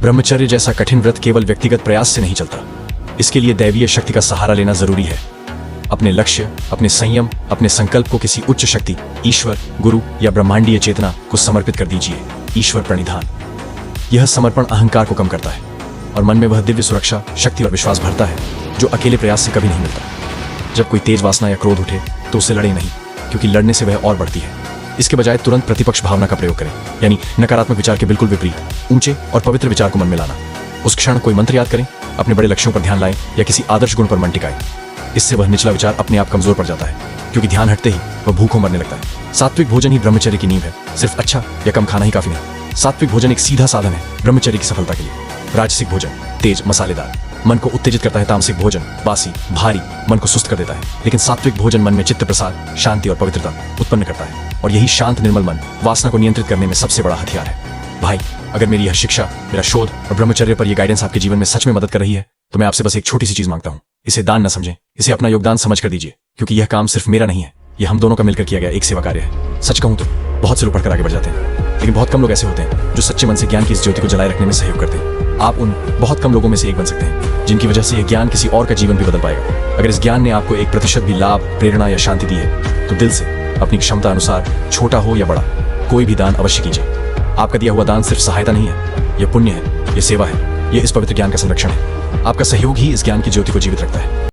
ब्रह्मचर्य जैसा कठिन व्रत केवल व्यक्तिगत प्रयास से नहीं चलता। इसके लिए दैवीय शक्ति का सहारा लेना जरूरी है। अपने लक्ष्य, अपने संयम, अपने संकल्प को किसी उच्च शक्ति, ईश्वर, गुरु या ब्रह्मांडीय चेतना को समर्पित कर दीजिए। ईश्वर प्रणिधान। यह समर्पण अहंकार को कम करता है और मन में वह दिव्य सुरक्षा, शक्ति और विश्वास भरता है जो अकेले प्रयास से कभी नहीं मिलता। जब कोई तेज वासना या क्रोध उठे तो उससे लड़े नहीं, क्योंकि लड़ने से वह और बढ़ती है। इसके बजाय तुरंत प्रतिपक्ष भावना का प्रयोग करें, यानी नकारात्मक विचार के बिल्कुल विपरीत ऊंचे और पवित्र विचार को मन में लाना। उस क्षण कोई मंत्र याद करें, अपने बड़े लक्ष्यों पर ध्यान लाएं या किसी आदर्श गुण पर मन टिकाएं। इससे वह निचला विचार अपने आप कमजोर पड़ जाता है, क्योंकि ध्यान हटते ही वह भूखों मरने लगता है। सात्विक भोजन ही ब्रह्मचर्य की नींव है। सिर्फ अच्छा या कम खाना ही काफी नहीं। सात्विक भोजन एक सीधा साधन है ब्रह्मचर्य की सफलता के लिए। राजसिक भोजन तेज, मसालेदार, मन को उत्तेजित करता है। तामसिक भोजन बासी, भारी, मन को सुस्त कर देता है। लेकिन सात्विक भोजन मन में चित्त प्रसाद, शांति और पवित्रता उत्पन्न करता है। और यही शांत निर्मल मन वासना को नियंत्रित करने में सबसे बड़ा हथियार है। भाई, अगर मेरी यह शिक्षा, मेरा शोध और ब्रह्मचर्य पर यह गाइडेंस आपके जीवन में सच में मदद कर रही है तो मैं आपसे बस एक छोटी सी चीज मांगता हूँ। इसे दान न समझें, इसे अपना योगदान समझ कर दीजिए, क्योंकि यह काम सिर्फ मेरा नहीं है, यह हम दोनों का मिलकर किया गया एक सेवा कार्य है। सच कहूं तो बहुत से लोग पढ़कर आगे बढ़ जाते हैं, लेकिन बहुत कम लोग ऐसे होते हैं जो सच्चे मन से ज्ञान की इस ज्योति को जलाए रखने में सहयोग करते हैं। आप उन बहुत कम लोगों में से एक बन सकते हैं जिनकी वजह से यह ज्ञान किसी और का जीवन भी बदल पाएगा। अगर इस ज्ञान ने आपको 1% भी लाभ, प्रेरणा या शांति दी है तो दिल से, अपनी क्षमता अनुसार, छोटा हो या बड़ा, कोई भी दान अवश्य कीजिए। आपका दिया हुआ दान सिर्फ सहायता नहीं है, यह पुण्य है, यह सेवा है, यह इस पवित्र ज्ञान का संरक्षण है। आपका सहयोग ही इस ज्ञान की ज्योति को जीवित रखता है।